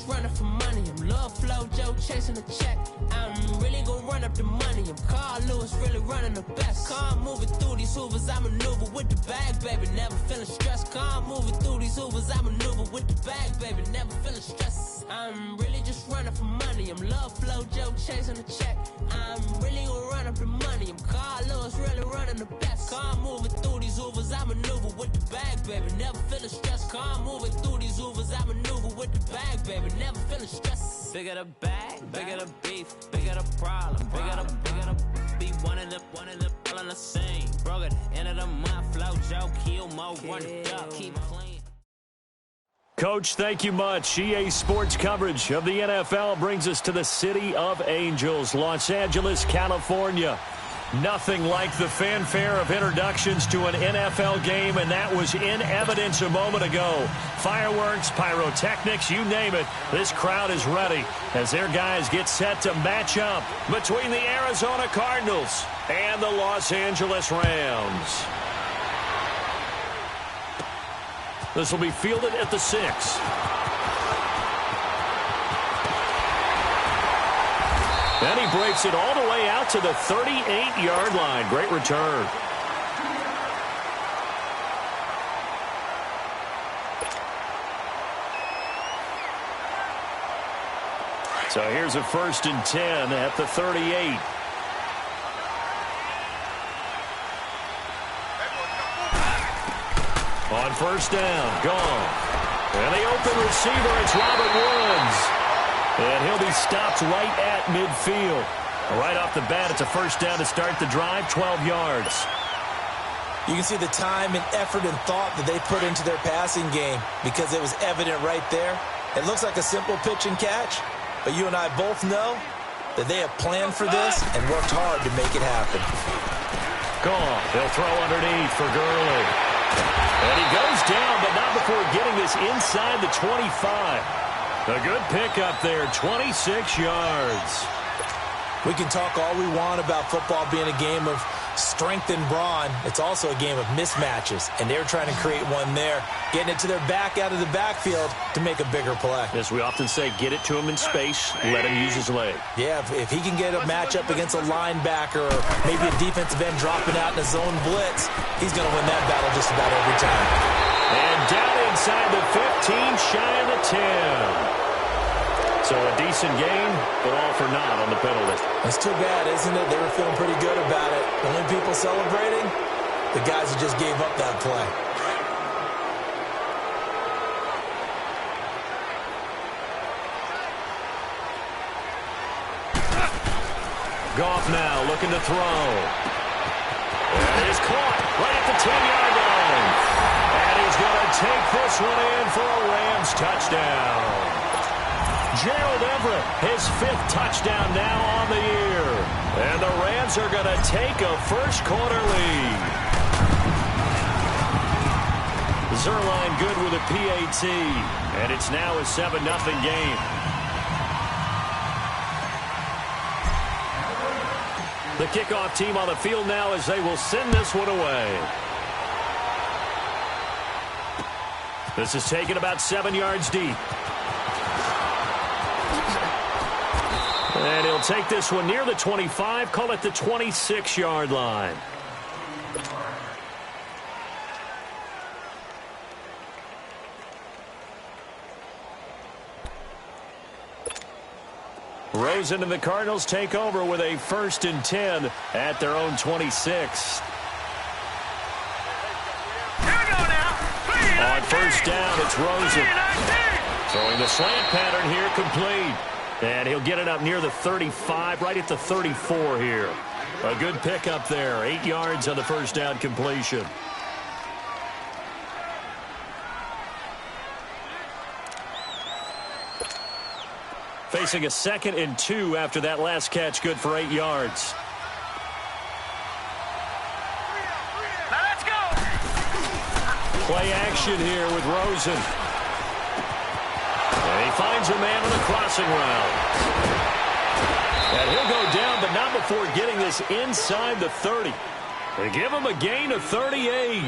just running for money. I'm Love Flow Joe chasing a check. I'm really gonna run up the money. I'm Carl Lewis, really running the best. Car moving through these Hoovers, I maneuver with the bag, baby. Never feeling stressed. Car moving through these Hoovers, I maneuver with the bag, baby. Never feeling stressed. I'm really just running for money. I'm Love Flow Joe chasing a check. I'm really gonna run up the money. I'm Carl Lewis, really running the best. Car moving through these Hoovers, I maneuver with the bag, baby. Never feeling stressed. Car moving through these Hoovers, I maneuver with the bag, baby. Never feeling stressed. Bigger the bag, bigger the beef, bigger the problem, bigger the be one in the all in the same. Broke at the end of the month, Flow Joe, kill mo, run it up, keep clean. Coach, thank you much. EA Sports coverage of the NFL brings us to the City of Angels, Los Angeles, California. Nothing like the fanfare of introductions to an NFL game, and that was in evidence a moment ago. Fireworks, pyrotechnics, you name it. This crowd is ready as their guys get set to match up between the Arizona Cardinals and the Los Angeles Rams. This will be fielded at the 6. And he breaks it all the way out to the 38-yard line. Great return. So here's a 1st and 10 at the 38. On 1st down, gone. And the open receiver, it's Robert Woods. And he'll be stopped right at midfield. Right off the bat, it's a 1st down to start the drive, 12 yards. You can see the time and effort and thought that they put into their passing game because it was evident right there. It looks like a simple pitch and catch, but you and I both know that they have planned for this and worked hard to make it happen. Gone. They'll throw underneath for Gurley. And he goes down, but not before getting this inside the 25. A good pickup there, 26 yards. We can talk all we want about football being a game of strength and brawn. It's also a game of mismatches, and they're trying to create one there, getting it to their back out of the backfield to make a bigger play. As we often say, get it to him in space, let him use his leg. Yeah, if he can get a matchup against a linebacker or maybe a defensive end dropping out in a zone blitz, he's going to win that battle just about every time. And down inside the 15, shy of the 10. So a decent game, but all for naught on the penalty. That's too bad, isn't it? They were feeling pretty good about it. The only people celebrating, the guys who just gave up that play. Goff now looking to throw. And it is caught right at the 10-yard line. And he's going to take this one in for a Rams touchdown. Gerald Everett, his 5th touchdown now on the year. And the Rams are going to take a first-quarter lead. Zerline good with a PAT. And it's now a 7-0 game. The kickoff team on the field now as they will send this one away. This is taken about 7 yards deep. And he'll take this one near the 25, call it the 26-yard line. Rosen and the Cardinals take over with a 1st and 10 at their own 26. On 1st down, it's Rosen. Throwing the slant pattern here, complete. And he'll get it up near the 35, right at the 34 here. A good pickup there, 8 yards on the 1st down completion. Facing a 2nd and 2 after that last catch, good for 8 yards. Now let's go. Play action here with Rosen. And he finds a man on the crossing route. And he'll go down, but not before getting this inside the 30. They give him a gain of 38.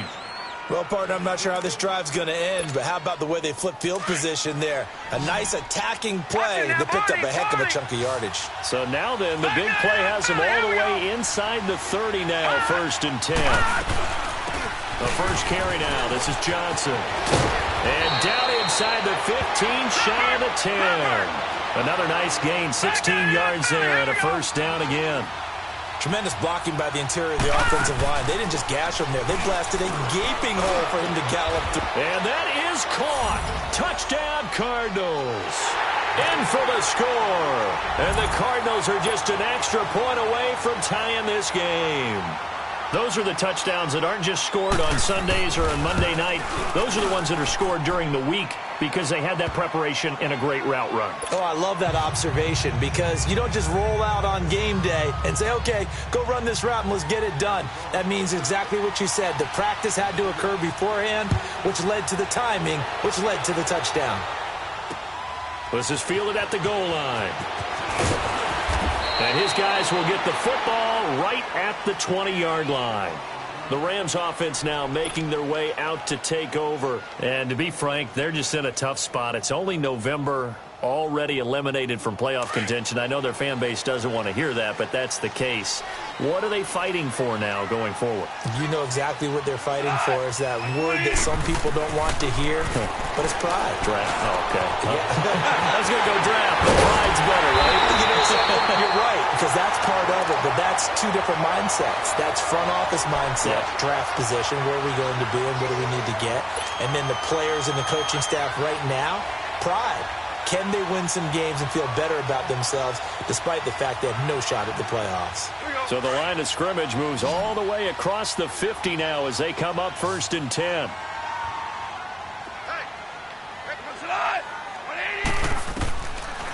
Well, partner, I'm not sure how this drive's going to end, but how about the way they flip field position there? A nice attacking play that picked up a heck of a chunk of yardage. So now then, the big play has them all the way inside the 30 now, 1st and 10. The first carry now. This is Johnson. And down inside the 15, shy of the 10. Another nice gain, 16 yards there, and a first down again. Tremendous blocking by the interior of the offensive line. They didn't just gash him there. They blasted a gaping hole for him to gallop through. And that is caught. Touchdown, Cardinals. In for the score. And the Cardinals are just an extra point away from tying this game. Those are the touchdowns that aren't just scored on Sundays or on Monday night. Those are the ones that are scored during the week because they had that preparation and a great route run. Oh, I love that observation because you don't just roll out on game day and say, okay, go run this route and let's get it done. That means exactly what you said. The practice had to occur beforehand, which led to the timing, which led to the touchdown. This is fielded at the goal line. And his guys will get the football right at the 20-yard line. The Rams offense now making their way out to take over. And to be frank, they're just in a tough spot. It's only November, already eliminated from playoff contention. I know their fan base doesn't want to hear that, but that's the case. What are they fighting for now going forward? You know exactly what they're fighting for. Is that word that some people don't want to hear, but it's pride. Draft. Oh, okay. Yeah. I was going to go draft, but pride's better, right? You know something? You're right, because that's part of it, but that's two different mindsets. That's front office mindset, draft position, where are we going to be and what do we need to get? And then the players and the coaching staff right now, pride. Can they win some games and feel better about themselves despite the fact they have no shot at the playoffs? So the line of scrimmage moves all the way across the 50 now as they come up 1st and 10.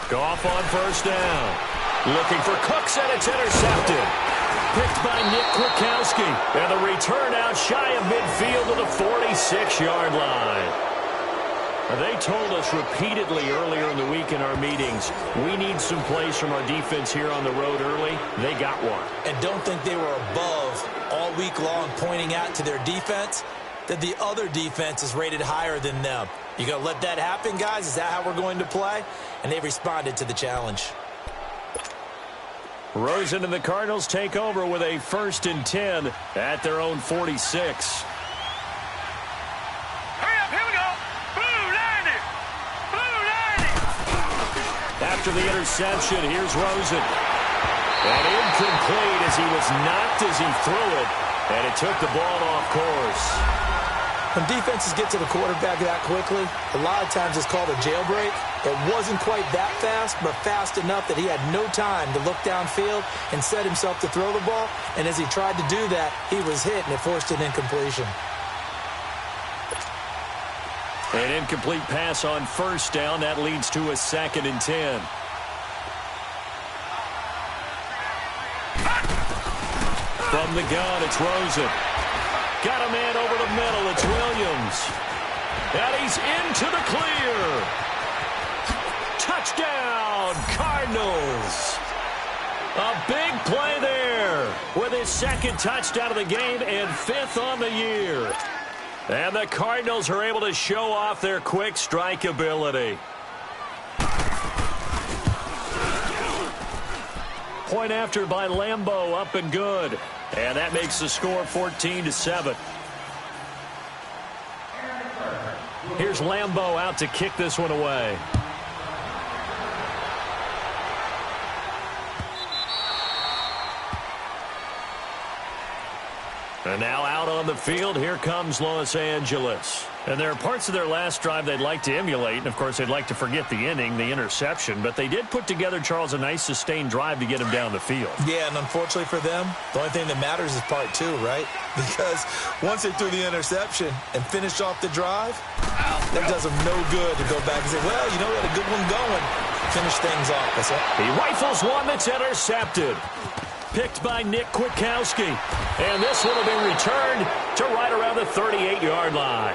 Goff on 1st down. Looking for Cooks, and it's intercepted. Picked by Nick Kwiatkowski. And the return out shy of midfield to the 46-yard line. They told us repeatedly earlier in the week in our meetings, we need some plays from our defense here on the road early. They got one. And don't think they were above all week long pointing out to their defense that the other defense is rated higher than them. You going to let that happen, guys? Is that how we're going to play? And they responded to the challenge. Rosen and the Cardinals take over with a 1st and 10 at their own 46. After the interception, here's Rosen. And incomplete as he was knocked as he threw it. And it took the ball off course. When defenses get to the quarterback that quickly, a lot of times it's called a jailbreak. It wasn't quite that fast, but fast enough that he had no time to look downfield and set himself to throw the ball. And as he tried to do that, he was hit, and it forced an incompletion. An incomplete pass on 1st down. That leads to a 2nd and 10. From the gun, it's Rosen. Got a man over the middle. It's Williams. And he's into the clear. Touchdown, Cardinals. A big play there with his 2nd touchdown of the game and 5th on the year. And the Cardinals are able to show off their quick strike ability. Point after by Lambeau, up and good. And that makes the score 14-7. Here's Lambeau out to kick this one away. And now out on the field, here comes Los Angeles. And there are parts of their last drive they'd like to emulate. And, of course, they'd like to forget the inning, the interception. But they did put together, Charles, a nice sustained drive to get him down the field. Yeah, and unfortunately for them, the only thing that matters is part 2, right? Because once they threw the interception and finished off the drive, that does them no good to go back and say, well, you know, we had a good one going. Finish things off. That's it. He rifles one that's intercepted. Picked by Nick Kwiatkowski. And this one will be returned to right around the 38-yard line.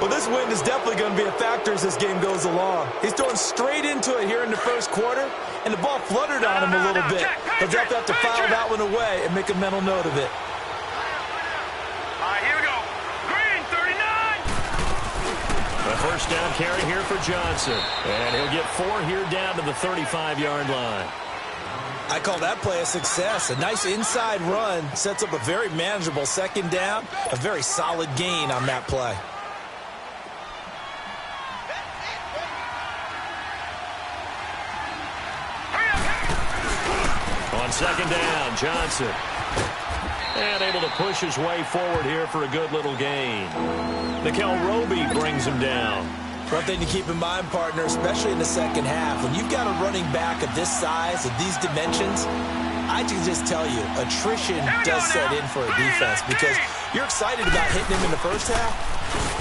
Well, this win is definitely going to be a factor as this game goes along. He's throwing straight into it here in the first quarter, and the ball fluttered on him a little bit. He'll definitely have to file that one away and make a mental note of it. All right, here we go. first down carry here for Johnson. And he'll get 4 here down to the 35-yard line. I call that play a success. A nice inside run sets up a very manageable second down. A very solid gain on that play. On second down, Johnson. And able to push his way forward here for a good little gain. Nickel Roby brings him down. One thing to keep in mind, partner, especially in the second half, when you've got a running back of this size, of these dimensions, I can just tell you, attrition does set in for a defense because you're excited about hitting him in the first half.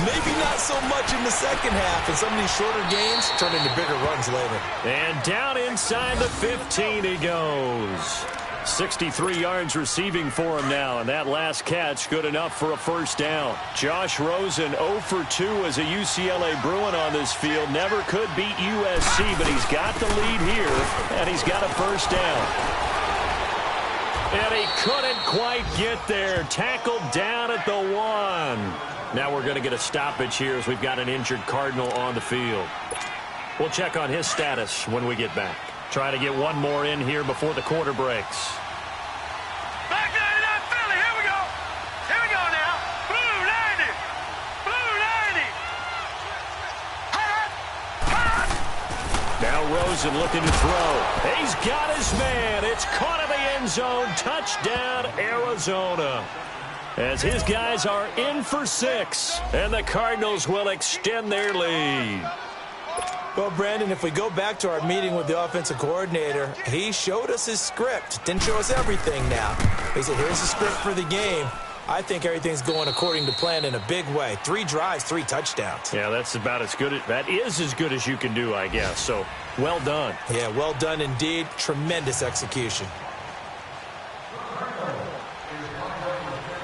Maybe not so much in the second half, and some of these shorter gains turn into bigger runs later. And down inside the 15 he goes. 63 yards receiving for him now, and that last catch good enough for a first down. Josh Rosen 0 for 2 as a UCLA Bruin on this field. Never could beat USC, but he's got the lead here, and he's got a first down. And he couldn't quite get there. Tackled down at the 1. Now we're going to get a stoppage here as we've got an injured Cardinal on the field. We'll check on his status when we get back. Try to get one more in here before the quarter breaks. Back 99 Philly, here we go. Here we go now. Blue 90. Blue 90. Now Rosen looking to throw. He's got his man. It's caught in the end zone. Touchdown, Arizona. As his guys are in for 6, and the Cardinals will extend their lead. Well, Brandon, if we go back to our meeting with the offensive coordinator, he showed us his script. Didn't show us everything now. He said, here's the script for the game. I think everything's going according to plan in a big way. 3 drives, 3 touchdowns. Yeah, that's about as good. That is as good as you can do, I guess. So, well done. Yeah, well done indeed. Tremendous execution.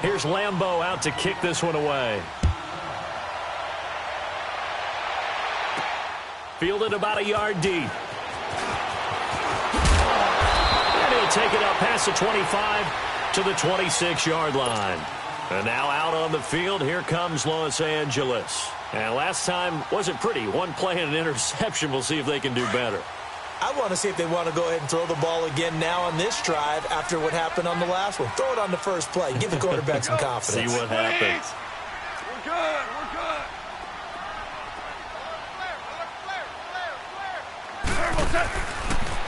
Here's Lambeau out to kick this one away. Fielded about a yard deep. And he'll take it up past the 25 to the 26-yard line. And now out on the field, here comes Los Angeles. And last time wasn't pretty. One play and an interception. We'll see if they can do better. I want to see if they want to go ahead and throw the ball again now on this drive after what happened on the last one. Throw it on the first play. Give the quarterback some confidence. See what happens. We're good. We're good.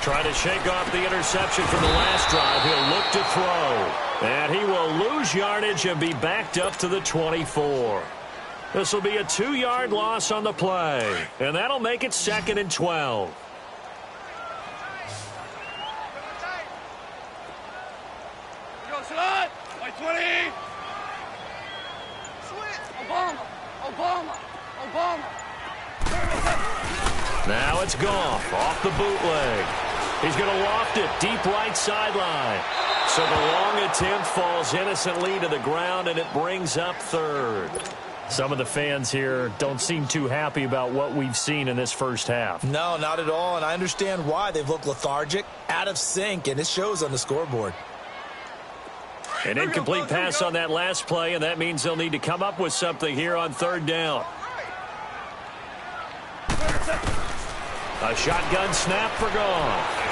Trying to shake off the interception from the last drive. He'll look to throw. And he will lose yardage and be backed up to the 24. This will be a 2-yard loss on the play. And that'll make it 2nd and 12. Go, slide. White 20. Obama. Now it's Goff off the bootleg. He's going to loft it deep right sideline. So the long attempt falls innocently to the ground, and it brings up 3rd. Some of the fans here don't seem too happy about what we've seen in this first half. No, not at all, and I understand why. They've looked lethargic, out of sync, and it shows on the scoreboard. An incomplete pass on that last play, and that means they'll need to come up with something here on 3rd down. A shotgun snap for Goff.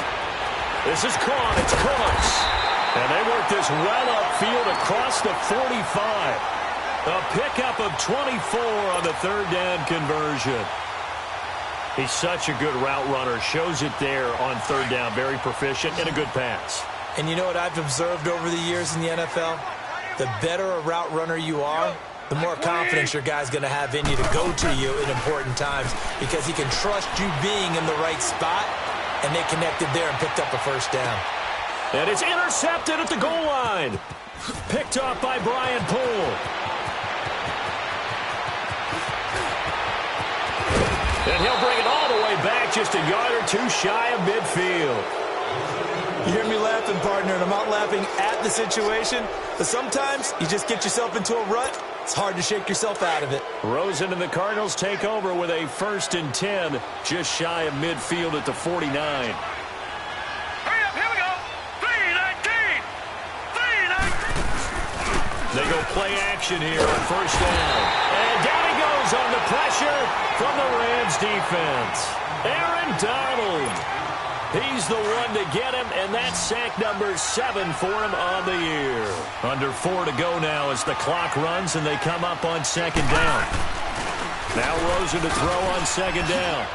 This is caught. It's close. And they work this well upfield across the 45. A pickup of 24 on the 3rd down conversion. He's such a good route runner. Shows it there on 3rd down. Very proficient and a good pass. And you know what I've observed over the years in the NFL? The better a route runner you are, the more confidence your guy's going to have in you to go to you in important times because he can trust you being in the right spot, and they connected there and picked up a first down. And it's intercepted at the goal line. Picked off by Brian Poole. And he'll bring it all the way back just a yard or 2 shy of midfield. You hear me laughing, partner, and I'm not laughing at the situation, but sometimes you just get yourself into a rut. It's hard to shake yourself out of it. Rosen and the Cardinals take over with a 1st and 10, just shy of midfield at the 49. Hurry up, here we go. 3-19. 3-19. They go play action here on 1st down. And down he goes falls under pressure from the Rams defense. Aaron Donald. He's the one to get him, and that's sack number 7 for him on the year. Under 4 to go now as the clock runs, and they come up on second down. Now Rosen to throw on second down.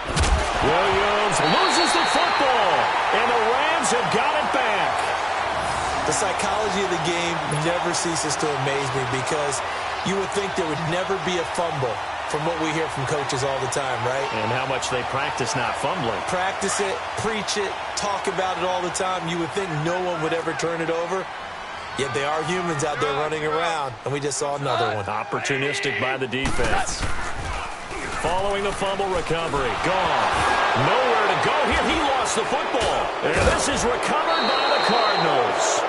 Williams loses the football, and the Rams have got it back. The psychology of the game never ceases to amaze me because you would think there would never be a fumble from what we hear from coaches all the time, right? And how much they practice not fumbling. Practice it, preach it, talk about it all the time. You would think no one would ever turn it over. Yet they are humans out there running around, and we just saw another one. Opportunistic by the defense. Following the fumble recovery. Gone. Nowhere to go here. He lost the football. And this is recovered by the Cardinals.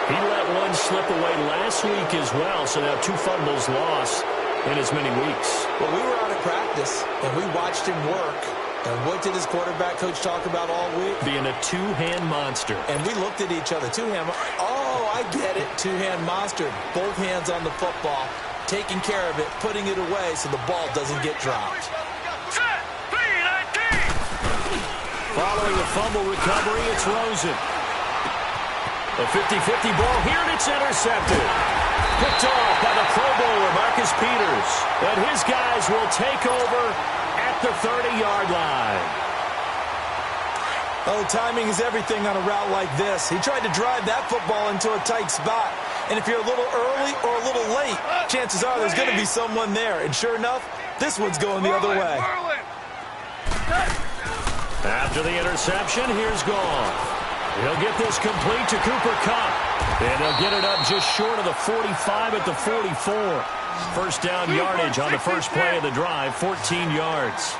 He let one slip away last week as well, so now 2 fumbles lost in as many weeks. Well, we were out of practice, and we watched him work. And what did his quarterback coach talk about all week? Being a two-hand monster. And we looked at each other. Two-hand. Oh, I get it. Two-hand monster. Both hands on the football, taking care of it, putting it away so the ball doesn't get dropped. Following the fumble recovery, it's Rosen. A 50-50 ball here, and it's intercepted. Picked off by the Pro Bowler, Marcus Peters. And his guys will take over at the 30-yard line. Oh, timing is everything on a route like this. He tried to drive that football into a tight spot. And if you're a little early or a little late, chances are there's going to be someone there. And sure enough, this one's going the other way. After the interception, here's Gone. He'll get this complete to Cooper Kupp. And he'll get it up just short of the 45 at the 44. First down yardage on the first play of the drive, 14 yards.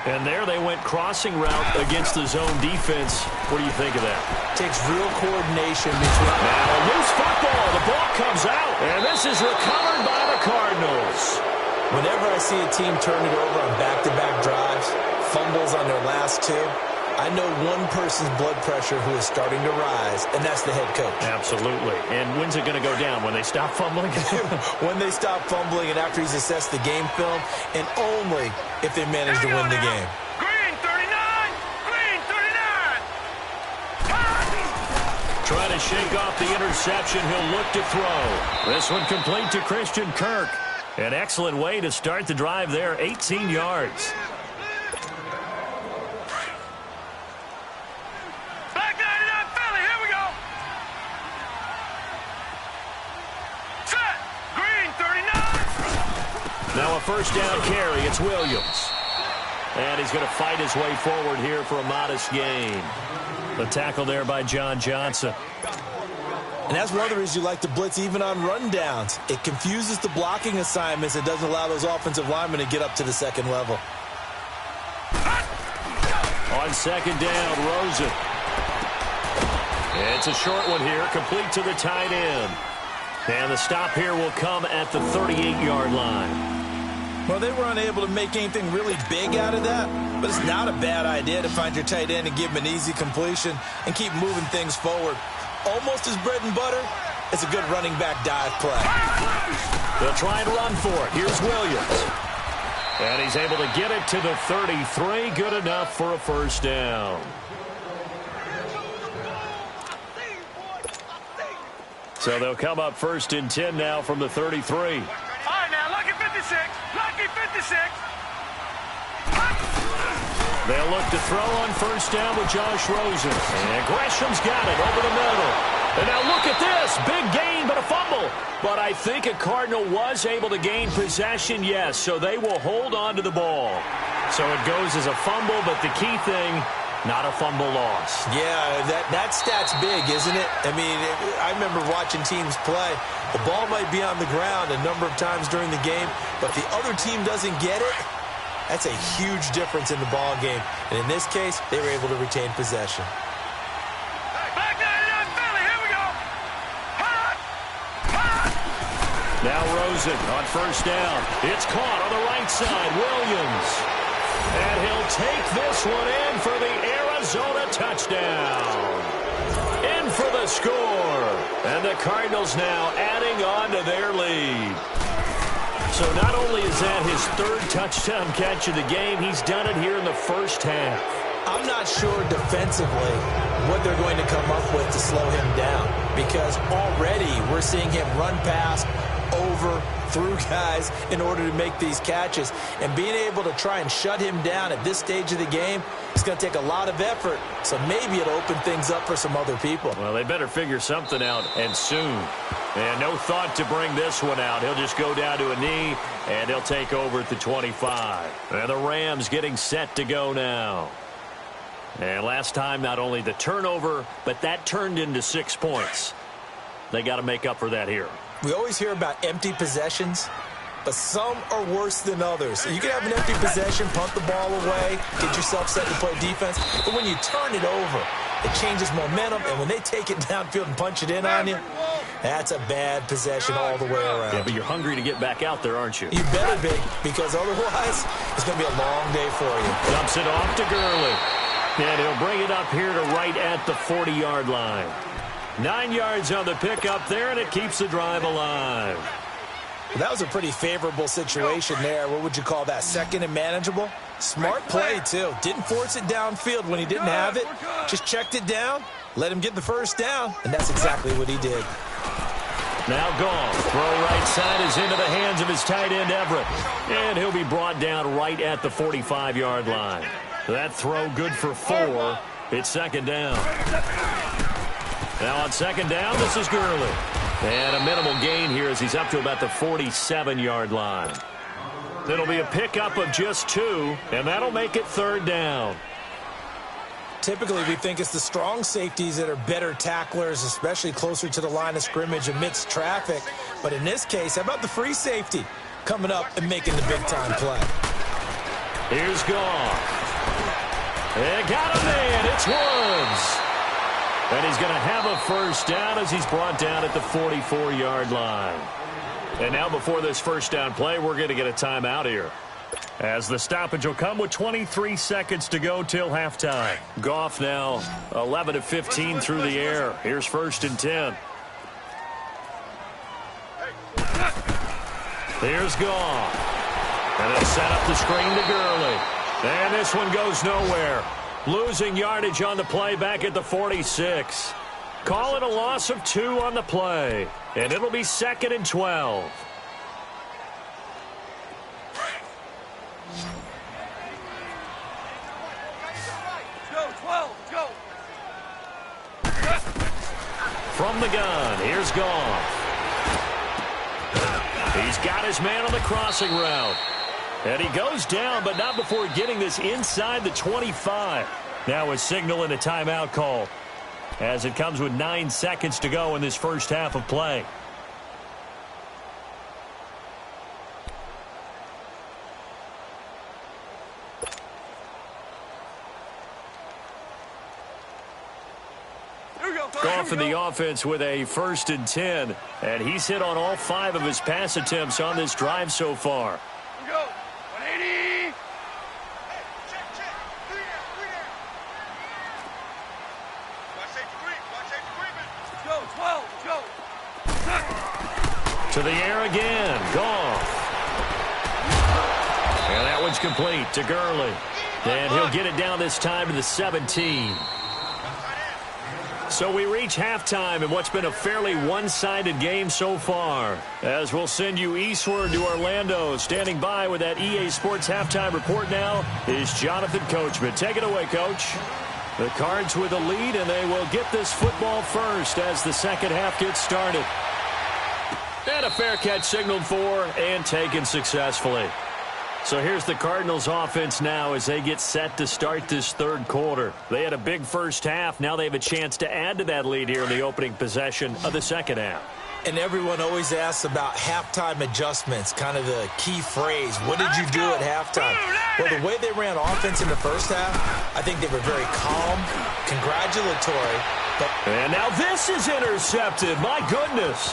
And there they went crossing route against the zone defense. What do you think of that? Takes real coordination between... Now a loose football. The ball comes out. And this is recovered by the Cardinals. Whenever I see a team turn it over on back-to-back drives, fumbles on their last 2, I know one person's blood pressure who is starting to rise, and that's the head coach. Absolutely. And when's it going to go down? When they stop fumbling? When they stop fumbling and after he's assessed the game film, and only if they manage to win the game. Green 39! Green 39! Trying to shake off the interception. He'll look to throw. This one complete to Christian Kirk. An excellent way to start the drive there, 18 yards. Now a first down carry. It's Williams. And he's going to fight his way forward here for a modest gain. The tackle there by John Johnson. And that's one of the reasons you like to blitz even on rundowns. It confuses the blocking assignments. It doesn't allow those offensive linemen to get up to the second level. On second down, Rosen. It's a short one here, complete to the tight end. And the stop here will come at the 38-yard line. Well, they were unable to make anything really big out of that, but it's not a bad idea to find your tight end and give him an easy completion and keep moving things forward. Almost his bread and butter. It's a good running back dive play. They'll try and run for it. Here's Williams. And he's able to get it to the 33. Good enough for a first down. So they'll come up first and 10 now from the 33. All right, now, lucky 56. Lucky 56. They'll look to throw on first down with Josh Rosen. And Gresham's got it over the middle. And now look at this. Big gain, but a fumble. But I think a Cardinal was able to gain possession, yes. So they will hold on to the ball. So it goes as a fumble, but the key thing, not a fumble loss. Yeah, that stat's big, isn't it? I mean, I remember watching teams play. The ball might be on the ground a number of times during the game, but the other team doesn't get it. That's a huge difference in the ball game. And in this case, they were able to retain possession. Back 99 Philly, here we go. Hot. Now Rosen on first down. It's caught on the right side. Williams. And he'll take this one in for the Arizona touchdown. In for the score. And the Cardinals now adding on to their lead. So not only is that his third touchdown catch of the game, he's done it here in the first half. I'm not sure defensively what they're going to come up with to slow him down, because already we're seeing him run past, over, through guys in order to make these catches. And being able to try and shut him down at this stage of the game, it's going to take a lot of effort. So maybe it'll open things up for some other people. Well, they better figure something out, and soon. And no thought to bring this one out. He'll just go down to a knee, and he'll take over at the 25. And the Rams getting set to go now. And last time, not only the turnover, but that turned into 6 points. They got to make up for that here. We always hear about empty possessions, but some are worse than others. You can have an empty possession, punt the ball away, get yourself set to play defense, but when you turn it over, it changes momentum, and when they take it downfield and punch it in on you, that's a bad possession all the way around. Yeah, but you're hungry to get back out there, aren't you? You better be, because otherwise, it's going to be a long day for you. Dumps it off to Gurley. And he'll bring it up here to right at the 40-yard line. 9 yards on the pickup there, and it keeps the drive alive. Well, that was a pretty favorable situation there. What would you call that? Second and manageable? Smart play, too. Didn't force it downfield when he didn't have it. Just checked it down, let him get the first down, and that's exactly what he did. Now Goff. Throw right side is into the hands of his tight end, Everett. And he'll be brought down right at the 45-yard line. That throw good for 4. It's second down. Now on second down, this is Gurley. And a minimal gain here as he's up to about the 47-yard line. It'll be a pickup of just 2, and that'll make it third down. Typically, we think it's the strong safeties that are better tacklers, especially closer to the line of scrimmage amidst traffic. But in this case, how about the free safety coming up and making the big-time play? Here's Goff. And got a man. It's Woods. And he's going to have a first down as he's brought down at the 44-yard line. And now before this first down play, we're going to get a timeout here, as the stoppage will come with 23 seconds to go till halftime. Goff now 11 of 15 through the air. Here's first and 10. Here's Goff. And they'll set up the screen to Gurley. And this one goes nowhere. Losing yardage on the play back at the 46. Call it a loss of 2 on the play. And it'll be second and 12. From the gun, here's Goff. He's got his man on the crossing route. And he goes down, but not before getting this inside the 25. Now a signal and a timeout call, as it comes with 9 seconds to go in this first half of play. Goff in the offense with a first and 10. And he's hit on all 5 of his pass attempts on this drive so far. Here we go. 180. Go, 12, go. To the air again, Goff. And that one's complete to Gurley. And he'll get it down this time to the 17. So we reach halftime in what's been a fairly one-sided game so far, as we'll send you eastward to Orlando. Standing by with that EA Sports halftime report now is Jonathan Coachman. Take it away, Coach. The Cards with the lead, and they will get this football first as the second half gets started. And a fair catch signaled for and taken successfully. So here's the Cardinals offense now as they get set to start this third quarter. They had a big first half. Now they have a chance to add to that lead here in the opening possession of the second half. And everyone always asks about halftime adjustments, kind of the key phrase. What did you do at halftime? Well, the way they ran offense in the first half, I think they were very calm, congratulatory. And now this is intercepted. My goodness.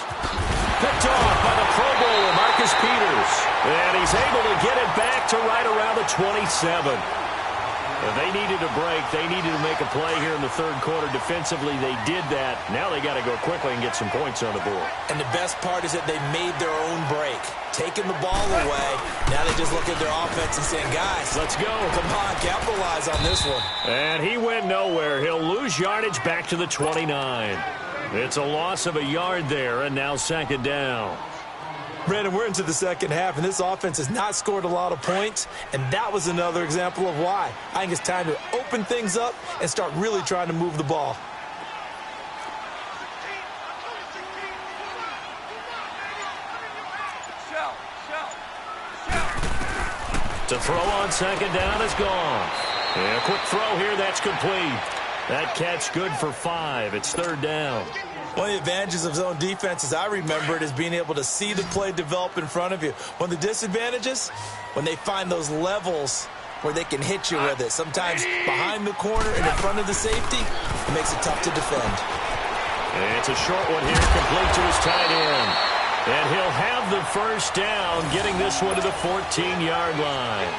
Picked off by the Pro Bowler, Marcus Peters. And he's able to get it back to right around the 27. They needed a break. They needed to make a play here in the third quarter. Defensively, they did that. Now they got to go quickly and get some points on the board. And the best part is that they made their own break. Taking the ball away. Now they just look at their offense and saying, guys, let's go. Come on, capitalize on this one. And he went nowhere. He'll lose yardage back to the 29. It's a loss of a yard there, and now second down. Brandon, we're into the second half, and this offense has not scored a lot of points, and that was another example of why. I think it's time to open things up and start really trying to move the ball. To throw on second down is gone. Yeah, a quick throw here, that's complete. That catch good for 5. It's third down. One of the advantages of zone defense, as I remember it, is being able to see the play develop in front of you. One of the disadvantages, when they find those levels where they can hit you with it. Sometimes behind the corner and in front of the safety, it makes it tough to defend. And it's a short one here, complete to his tight end. And he'll have the first down, getting this one to the 14-yard line.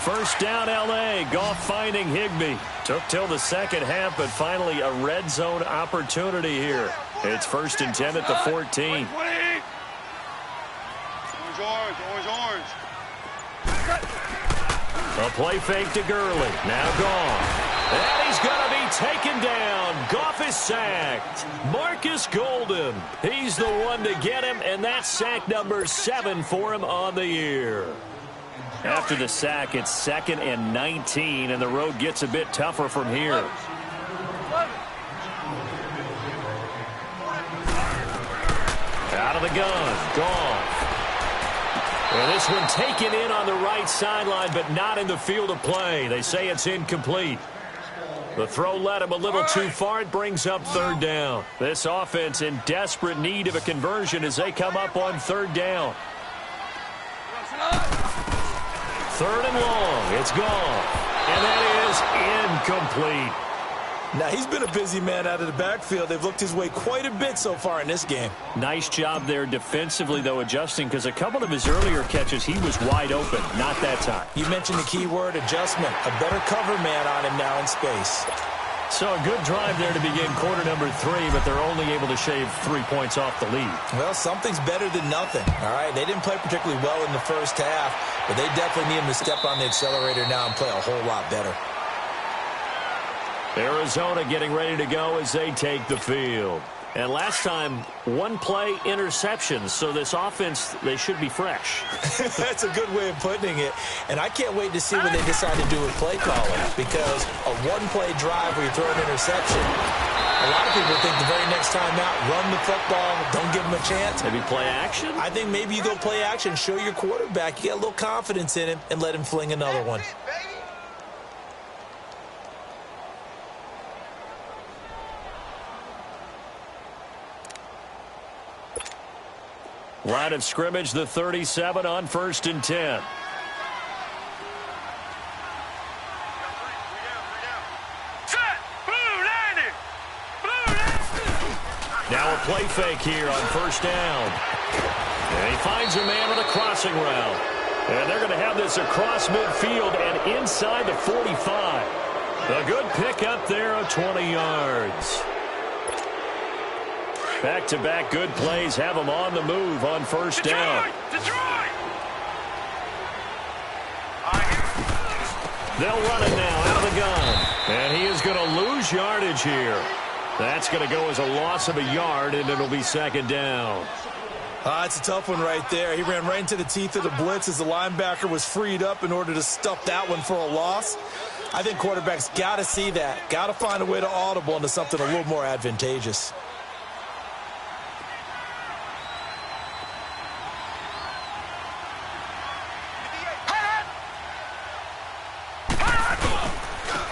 First down, L.A. Goff finding Higbee. Took till the second half, but finally a red zone opportunity here. It's first and 10 at the 14. Orange. A play fake to Gurley. Now Goff. And he's going to be taken down. Goff is sacked. Marcus Golden. He's the one to get him, and that's sack number 7 for him on the year. After the sack, it's 2nd and 19, and the road gets a bit tougher from here. Out of the gun, Goff. Well, this one taken in on the right sideline, but not in the field of play. They say it's incomplete. The throw led him a little too far. It brings up third down. This offense in desperate need of a conversion as they come up on third down. Third and long. It's gone. And that is incomplete. Now, he's been a busy man out of the backfield. They've looked his way quite a bit so far in this game. Nice job there defensively, though, adjusting, because a couple of his earlier catches, he was wide open. Not that time. You mentioned the key word, adjustment. A better cover man on him now in space. So a good drive there to begin quarter number 3, but they're only able to shave 3 points off the lead. Well, something's better than nothing, all right? They didn't play particularly well in the first half, but they definitely need him to step on the accelerator now and play a whole lot better. Arizona getting ready to go as they take the field. And last time, 1 play interceptions, so this offense, they should be fresh. That's a good way of putting it. And I can't wait to see what they decide to do with play calling, because a 1-play drive where you throw an interception, a lot of people think the very next time out, run the football, don't give them a chance. Maybe play action? I think maybe you go play action, show your quarterback, you get a little confidence in him, and let him fling another one. Line of scrimmage, the 37 on 1st and 10. Now a play fake here on first down. And he finds a man on a crossing route. And they're going to have this across midfield and inside the 45. A good pick up there of 20 yards. Back-to-back good plays have them on the move on first down. Detroit! They'll run it now out of the gun. And he is going to lose yardage here. That's going to go as a loss of a yard, and it'll be second down. It's a tough one right there. He ran right into the teeth of the blitz as the linebacker was freed up in order to stuff that one for a loss. I think quarterbacks got to see that. Got to find a way to audible into something a little more advantageous.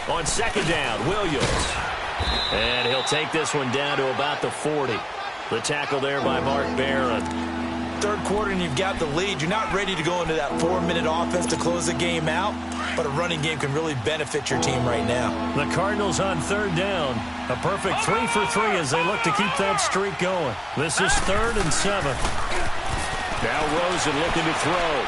On second down, Williams. And he'll take this one down to about the 40. The tackle there by Mark Barron. Third quarter and you've got the lead. You're not ready to go into that 4-minute offense to close the game out, but a running game can really benefit your team right now. The Cardinals on third down. A perfect 3 for 3 as they look to keep that streak going. This is 3rd and 7. Now Rosen looking to throw.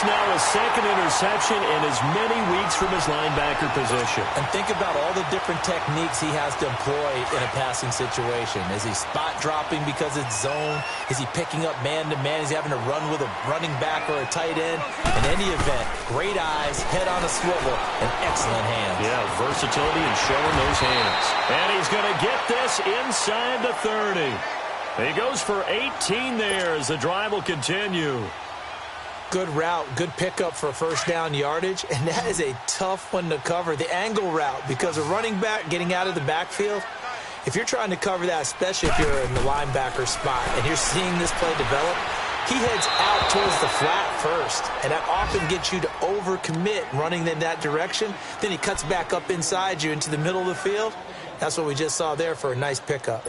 That's now a second interception in as many weeks from his linebacker position. And think about all the different techniques he has to employ in a passing situation. Is he spot dropping because it's zone? Is he picking up man-to-man? Is he having to run with a running back or a tight end? In any event, great eyes, head on a swivel, and excellent hands. Yeah, versatility and showing those hands. And he's going to get this inside the 30. He goes for 18 there as the drive will continue. Good route, good pickup for first down yardage, and that is a tough one to cover, the angle route, because a running back getting out of the backfield, if you're trying to cover that, especially if you're in the linebacker spot and you're seeing this play develop, he heads out towards the flat first, and that often gets you to overcommit running in that direction. Then he cuts back up inside you into the middle of the field. That's what we just saw there for a nice pickup.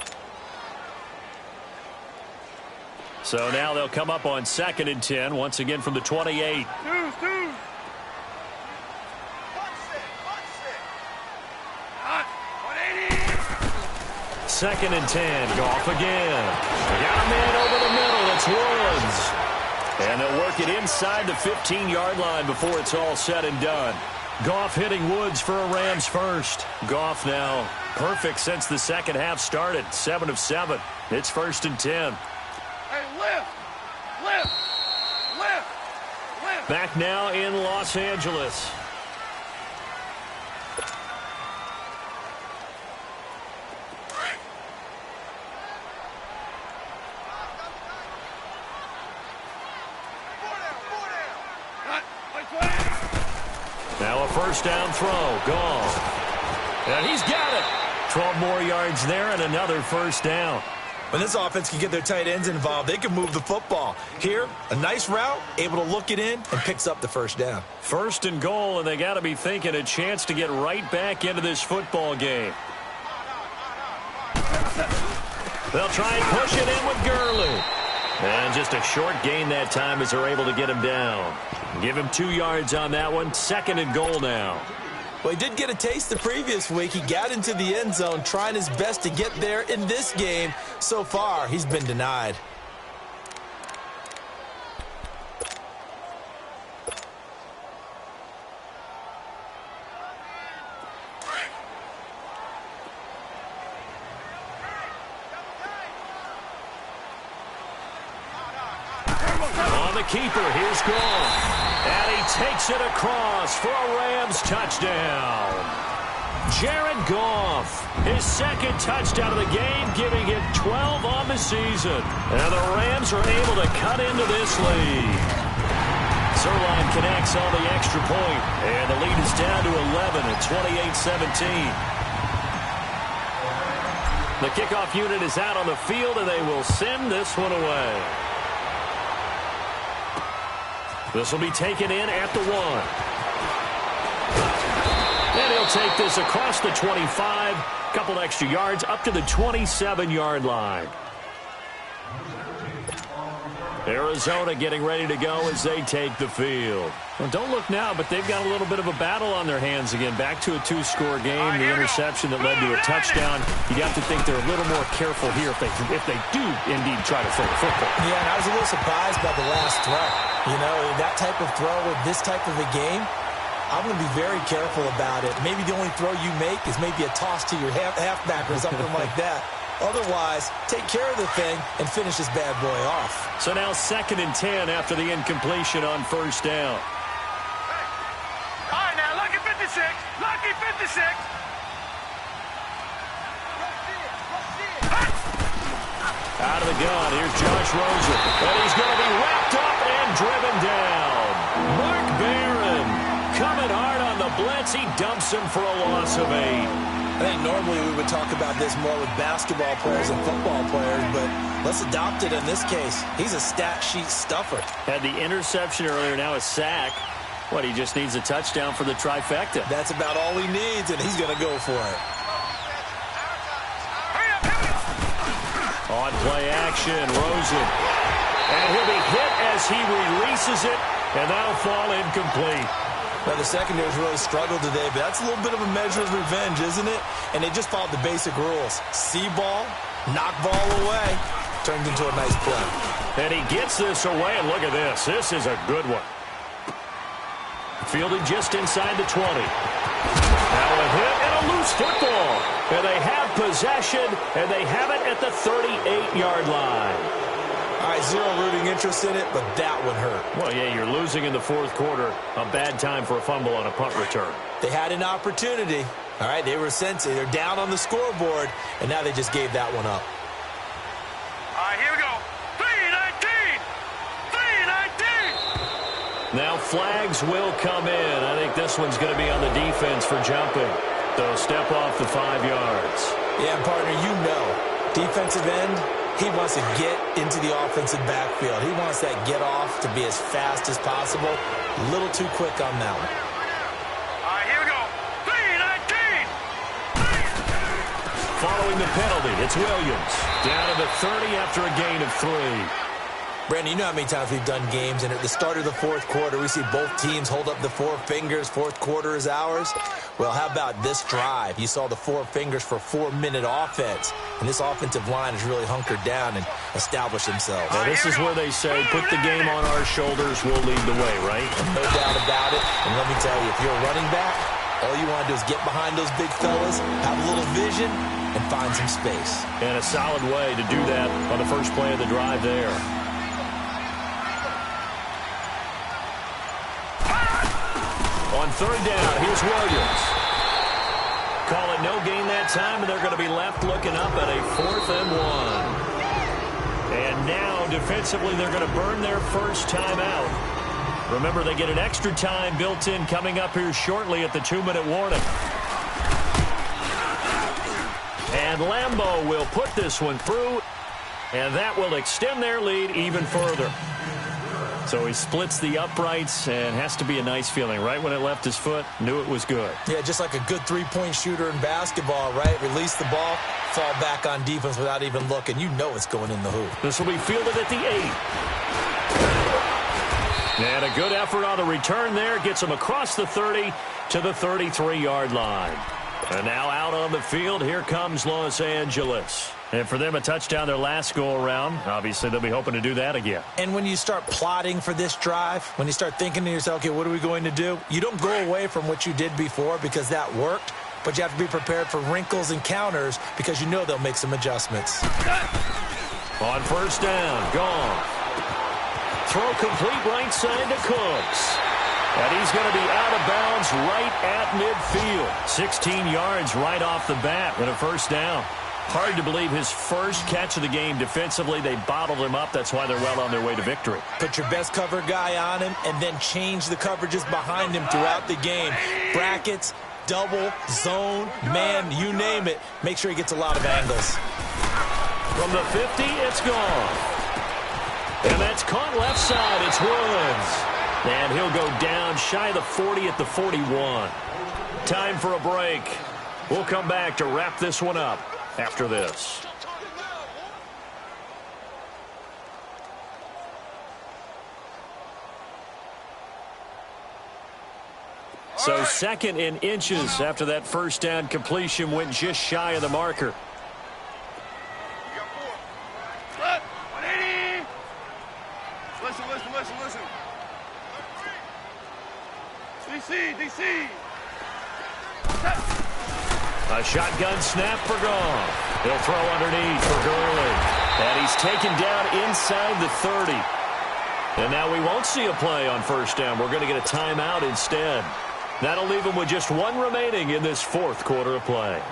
So now they'll come up on 2nd and 10, once again from the 28. Second and 10, Goff again. They got a man over the middle, it's Woods. And they'll work it inside the 15-yard line before it's all said and done. Goff hitting Woods for a Rams first. Goff now perfect since the second half started, 7 of 7. It's 1st and 10. Hey, lift! Back now in Los Angeles. Now a first down throw. Goff. And he's got it. 12 more yards there and another first down. When this offense can get their tight ends involved, they can move the football. Here, a nice route, able to look it in, and picks up the first down. 1st and goal, and they got to be thinking a chance to get right back into this football game. They'll try and push it in with Gurley. And just a short gain that time as they're able to get him down. Give him 2 yards on that one. 2nd and goal now. Well, he did get a taste the previous week. He got into the end zone, trying his best to get there in this game. So far, he's been denied. On the keeper, here's Goff. And he takes it across for a Rams touchdown. Jared Goff, his second touchdown of the game, giving him 12 on the season. And the Rams are able to cut into this lead. Zerline connects on the extra point, and the lead is down to 11 at 28-17. The kickoff unit is out on the field, and they will send this one away. This will be taken in at the 1. And he'll take this across the 25. Couple extra yards up to the 27-yard line. Arizona getting ready to go as they take the field. Well, don't look now, but they've got a little bit of a battle on their hands again. Back to a 2-score game. The interception that led to a touchdown. You'd have to think they're a little more careful here if they do indeed try to throw the football. Yeah, and I was a little surprised by the last throw. You know, that type of throw with this type of a game, I'm going to be very careful about it. Maybe the only throw you make is maybe a toss to your halfback or something like that. Otherwise, take care of the thing and finish this bad boy off. So now 2nd and 10 after the incompletion on first down. All right, now, lucky 56. Lucky 56. Out of the gun, here's Josh Rosen. And he's going to be wrapped up and driven down. Mark Barron coming hard on the blitz. He dumps him for a loss of 8. I think normally we would talk about this more with basketball players and football players, but let's adopt it in this case. He's a stat sheet stuffer. Had the interception earlier, now a sack. What, he just needs a touchdown for the trifecta. That's about all he needs, and he's going to go for it. On play action, Rosen. And he'll be hit as he releases it, and that'll fall incomplete. Now, the secondary's really struggled today, but that's a little bit of a measure of revenge, isn't it? And they just followed the basic rules. See ball, knock ball away, turned into a nice play. And he gets this away, and look at this. This is a good one. Fielded just inside the 20. Now a hit and a loose football. And they have possession, and they have it at the 38-yard line. All right, zero rooting interest in it, but that one hurt. Well, yeah, you're losing in the fourth quarter. A bad time for a fumble on a punt return. They had an opportunity. All right, they were sensing. They're down on the scoreboard, and now they just gave that one up. All right, here we go. 3-19. 3-19. Now flags will come in. I think this one's going to be on the defense for jumping. They'll step off the 5 yards. Yeah, partner, you know, defensive end, he wants to get into the offensive backfield. He wants that get off to be as fast as possible. A little too quick on that one. All right, here we go. 3-19. Following the penalty, it's Williams. Down to the 30 after a gain of 3. Brandon, you know how many times we've done games, and at the start of the fourth quarter, we see both teams hold up the 4 fingers. Fourth quarter is ours. Well, how about this drive? You saw the 4 fingers for 4-minute offense, and this offensive line has really hunkered down and established themselves. Now, this is where they say, put the game on our shoulders, we'll lead the way, right? No doubt about it. And let me tell you, if you're a running back, all you want to do is get behind those big fellas, have a little vision, and find some space. And a solid way to do that on the first play of the drive there. On third down, here's Williams. Call it no gain that time, and they're going to be left looking up at a 4th and 1. And now, defensively, they're going to burn their first time out. Remember, they get an extra time built in coming up here shortly at the 2-minute warning. And Lambeau will put this one through, and that will extend their lead even further. So he splits the uprights, and has to be a nice feeling. Right when it left his foot, knew it was good. Yeah, just like a good three-point shooter in basketball, right? Release the ball, fall back on defense without even looking. You know it's going in the hoop. This will be fielded at the 8. And a good effort on the return there. Gets him across the 30 to the 33-yard line. And now out on the field, here comes Los Angeles. And for them, a touchdown their last go-around. Obviously, they'll be hoping to do that again. And when you start plotting for this drive, when you start thinking to yourself, okay, what are we going to do? You don't go away from what you did before because that worked, but you have to be prepared for wrinkles and counters because you know they'll make some adjustments. On first down, gone. Throw complete right side to Cooks. And he's going to be out of bounds right at midfield. 16 yards right off the bat and a first down. Hard to believe his first catch of the game defensively. They bottled him up. That's why they're well on their way to victory. Put your best cover guy on him and then change the coverages behind him throughout the game. Brackets, double, zone, man, you name it. Make sure he gets a lot of angles. From the 50, it's gone. And that's caught left side. It's Woods. And he'll go down shy of the 40 at the 41. Time for a break. We'll come back to wrap this one up after this. So second in inches after that first down completion went just shy of the marker. Listen. DC. A shotgun snap for Goff. He'll throw underneath for Gurley. And he's taken down inside the 30. And now we won't see a play on first down. We're going to get a timeout instead. That'll leave him with just one remaining in this fourth quarter of play.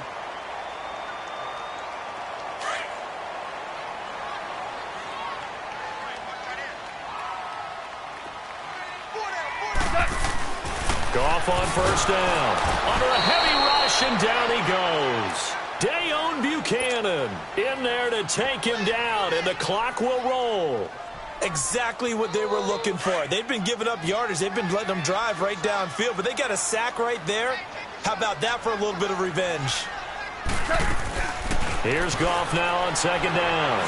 Goff on first down. Under a heavy rush, and down he goes. Dayon Buchanan in there to take him down, and the clock will roll. Exactly what they were looking for. They've been giving up yardage. They've been letting them drive right downfield, but they got a sack right there. How about that for a little bit of revenge? Here's Goff now on second down.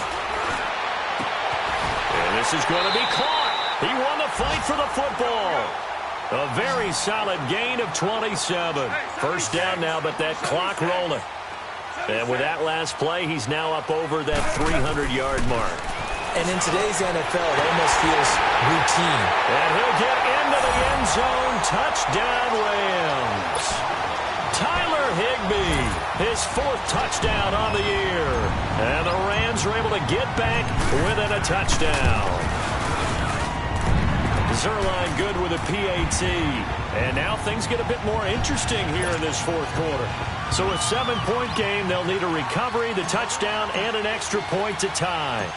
And this is going to be caught. He won the fight for the football. A very solid gain of 27. First down now, but that clock rolling. And with that last play, he's now up over that 300-yard mark. And in today's NFL, it almost feels And he'll get into the end zone. Touchdown, Rams. Tyler Higbee, his 4th touchdown on the year. And the Rams are able to get back within a touchdown. Zerline good with a PAT. And now things get a bit more interesting here in this 4th quarter. So a 7-point game, they'll need a recovery, the touchdown, and an extra point to tie.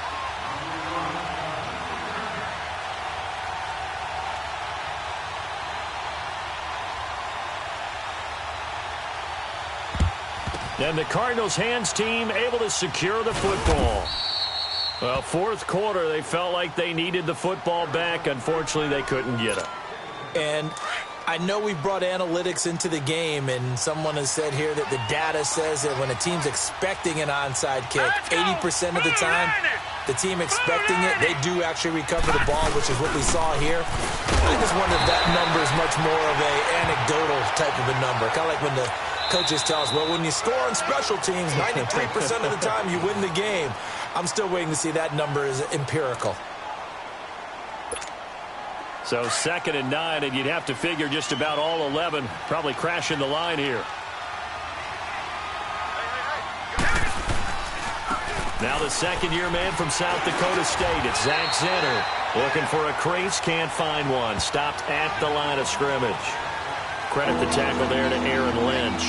And the Cardinals' hands team able to secure the football. Well, 4th quarter, they felt like they needed the football back. Unfortunately, they couldn't get it. And I know we brought analytics into the game, and someone has said here that the data says that when a team's expecting an onside kick, 80% of the time, the team expecting it, they do actually recover the ball, which is what we saw here. I just wonder if that number is much more of an anecdotal type of a number, kind of like when the coaches tell us, well, when you score on special teams, 93% of the time you win the game. I'm still waiting to see that number is empirical. So 2nd and 9, and you'd have to figure just about all 11 probably crashing the line here. Now the 2nd-year man from South Dakota State, it's Zach Zenner. Looking for a crease, can't find one. Stopped at the line of scrimmage. Credit the tackle there to Aaron Lynch.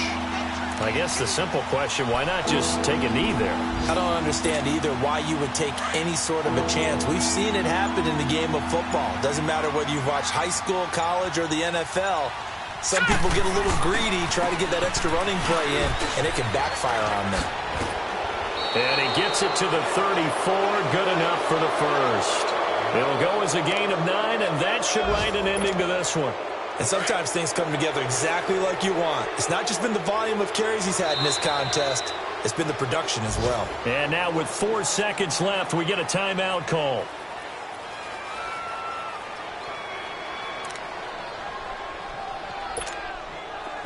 I guess the simple question, why not just take a knee there? I don't understand either why you would take any sort of a chance. We've seen it happen in the game of football. Doesn't matter whether you've watched high school, college, or the NFL. Some people get a little greedy, try to get that extra running play in, and it can backfire on them. And he gets it to the 34, good enough for the first. It'll go as a gain of 9, and that should write an ending to this one. And sometimes things come together exactly like you want. It's not just been the volume of carries he's had in this contest. It's been the production as well. And now with 4 seconds left, we get a timeout call.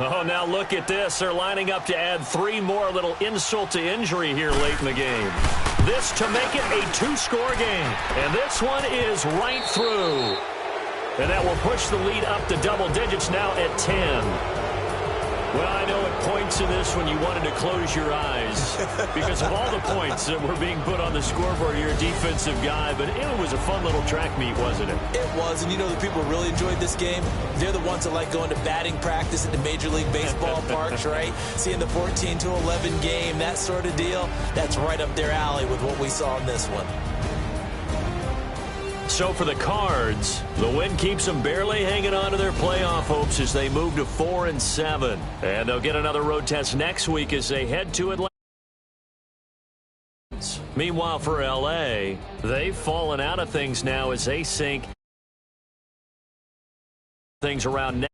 Oh, now look at this. They're lining up to add 3 more, a little insult to injury here late in the game. This to make it a 2-score game. And this one is right through. And that will push the lead up to double digits now at 10. Well, I know at points in this when you wanted to close your eyes because of all the points that were being put on the scoreboard. You're a defensive guy, but it was a fun little track meet, wasn't it? It was, and you know the people really enjoyed this game? They're the ones that like going to batting practice at the Major League Baseball parks, right? Seeing the 14-11 game, that sort of deal, that's right up their alley with what we saw in this one. So for the Cards, the win keeps them barely hanging on to their playoff hopes as they move to 4-7. And they'll get another road test next week as they head to Atlanta. Meanwhile, for L.A., they've fallen out of things now as they sink things around next.